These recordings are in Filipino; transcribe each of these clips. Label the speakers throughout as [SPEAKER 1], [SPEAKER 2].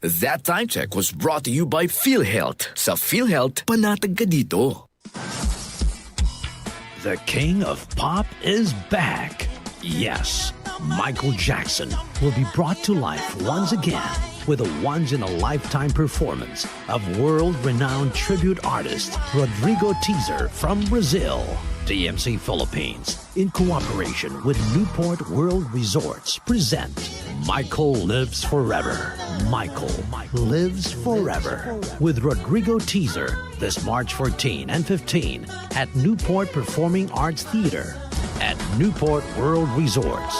[SPEAKER 1] That time check was brought to you by PhilHealth. Sa PhilHealth, panatag ka dito.
[SPEAKER 2] The king of pop is back. Yes, Michael Jackson will be brought to life once again with a once-in-a-lifetime performance of world-renowned tribute artist Rodrigo Teaser from Brazil. DMC Philippines, in cooperation with Newport World Resorts, present Michael Lives Forever. Michael Lives Forever with Rodrigo Teaser this March 14 and 15 at Newport Performing Arts Theater at Newport World Resorts.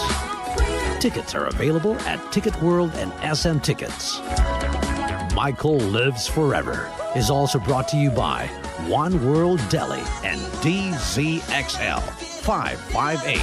[SPEAKER 2] Tickets are available at Ticket World and SM Tickets. Michael Lives Forever is also brought to you by One World Deli and DZXL 558.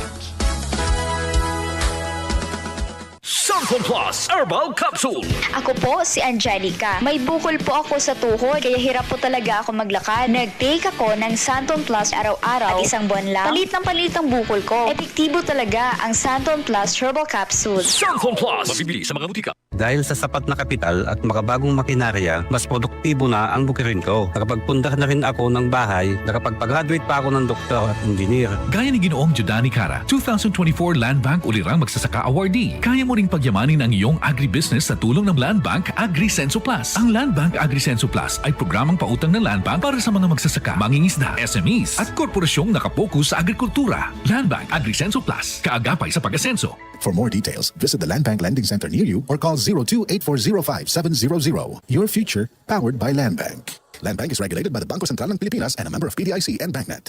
[SPEAKER 1] Samson Plus Herbal Capsule.
[SPEAKER 3] Ako po si Angelica. May bukol po ako sa tuhod, kaya hirap po talaga ako maglakad. Nag-take ako ng Santon Plus araw-araw at isang buwan lang, palit ang bukol ko. Epektibo talaga ang Santon Plus Herbal Capsule.
[SPEAKER 1] Samson Plus. Mabibili sa mga butika.
[SPEAKER 4] Dahil sa sapat na kapital at makabagong makinarya, mas produktibo na ang bukirin ko. Nakapagpundar na rin ako ng bahay, nakapagpag-graduate pa ako ng doktor at engineer.
[SPEAKER 5] Gaya ni Ginoong Jodani Cara, 2024 Land Bank Ulirang Magsasaka Awardee. Kaya mo ring pagyamanin ang iyong agribusiness sa tulong ng Land Bank AgriSenso Plus. Ang Land Bank AgriSenso Plus ay programang pautang ng Land Bank para sa mga magsasaka, mangingisda, SMEs at korporasyong nakapokus sa agrikultura. Land Bank AgriSenso Plus, kaagapay sa pag-asenso.
[SPEAKER 6] For more details, visit the Land Bank Lending Center near you or call 02-8405-700. Your future, powered by Land Bank. Land Bank is regulated by the Bangko Sentral ng Pilipinas and a member of PDIC and BancNet.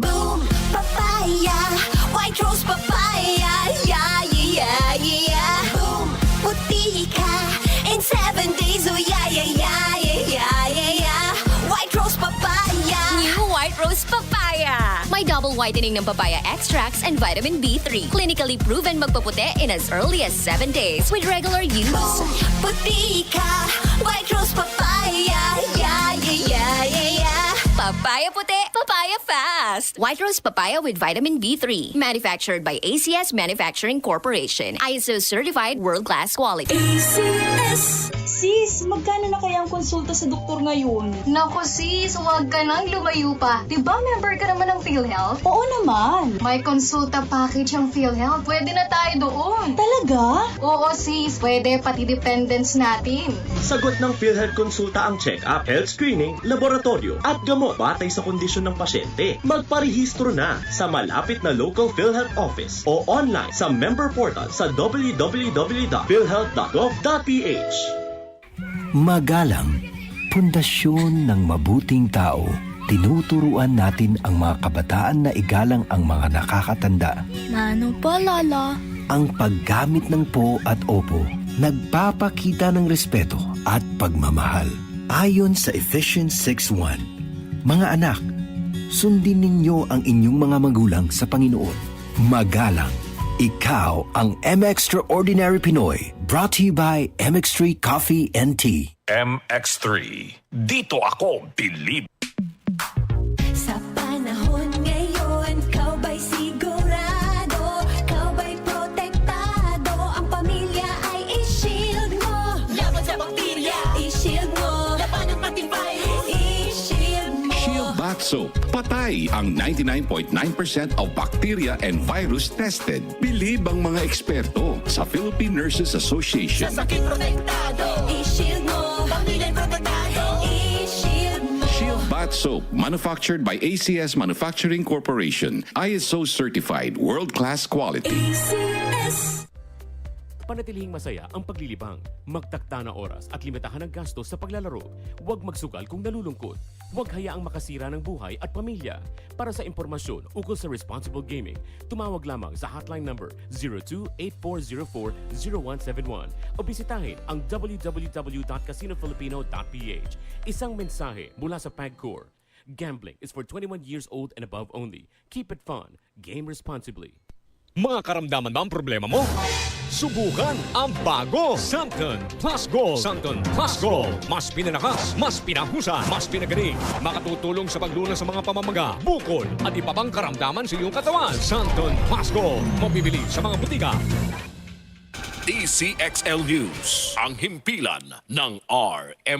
[SPEAKER 7] Boom, papaya, white rose papaya, yeah, yeah, yeah. Boom, puti ka in 7 days, oh yeah, yeah, yeah, yeah, yeah, yeah. White rose papaya.
[SPEAKER 8] New White Rose Papaya. May double whitening ng papaya extracts and vitamin B3. Clinically proven magpaputi in as early as 7 days with regular use.
[SPEAKER 7] Boom, puti ka, white rose papaya, yeah, yeah, yeah, yeah, yeah.
[SPEAKER 8] Papaya puti, papaya fast. White Rose Papaya with vitamin B3. Manufactured by ACS Manufacturing Corporation. ISO certified world-class quality.
[SPEAKER 7] ACS.
[SPEAKER 9] Sis, magkano na kaya ang konsulta sa doktor ngayon?
[SPEAKER 10] Naku sis, huwag ka nang lumayo pa. Diba member ka naman ng PhilHealth?
[SPEAKER 9] Oo naman.
[SPEAKER 10] May konsulta package ang PhilHealth. Pwede na tayo doon.
[SPEAKER 9] Talaga?
[SPEAKER 10] Oo sis, pwede pati dependents natin.
[SPEAKER 11] Sagot ng PhilHealth konsulta ang check-up, health screening, laboratorio at gamot batay sa kondisyon ng pasyente. Magparehistro na sa malapit na local PhilHealth office o online sa member portal sa www.philhealth.gov.ph.
[SPEAKER 12] Magalang, pundasyon ng mabuting tao. Tinuturuan natin ang mga kabataan na igalang ang mga nakakatanda.
[SPEAKER 7] Ano pa, Lala?
[SPEAKER 12] Ang paggamit ng po at opo, nagpapakita ng respeto at pagmamahal. Ayon sa Ephesians 6:1, mga anak, sundin ninyo ang inyong mga magulang sa Panginoon. Magalang, ikaw ang M-Extraordinary Pinoy. Brought to you by MX3 Coffee and Tea.
[SPEAKER 5] MX3. Dito ako believe.
[SPEAKER 7] Sa panahon ngayon, kau ba'y sigurado? Kau ba'y protektado? Ang pamilya ay i-shield mo. Laban sa bakterya, i-shield mo. Laban ng pating virus, i-shield mo.
[SPEAKER 13] Shield Bath Soap. Patay ang 99.9% of bacteria and virus tested. Believe ang mga eksperto sa Philippine Nurses Association.
[SPEAKER 7] Sa sakit protektado, i-shield mo. Pamilya'y protektado, i-shield mo.
[SPEAKER 13] Shield Bath Soap, manufactured by ACS Manufacturing Corporation. ISO certified, world-class quality.
[SPEAKER 7] ACS.
[SPEAKER 14] Panatilihing masaya ang paglilibang. Magtakda na oras at limitahan ang gastos sa paglalaro. Huwag magsugal kung nalulungkot. Huwag hayaang makasira ng buhay at pamilya. Para sa impormasyon ukol sa responsible gaming, tumawag lamang sa hotline number 02-8404-0171 o bisitahin ang www.casinofilipino.ph. Isang mensahe mula sa PAGCOR. Gambling is for 21 years old and above only. Keep it fun. Game responsibly.
[SPEAKER 15] Mga karamdaman ba ang problema mo? Subukan ang bago Santon Plus Gold. Santon Plus Gold. Mas pinalakas, mas pinahusa, mas pinagaling. Makatutulong sa paglunas sa mga pamamaga, bukol at iba pang karamdaman sa iyong katawan. Santon Plus Gold. Mabibili sa mga butika.
[SPEAKER 16] DCXL News, ang himpilan ng RM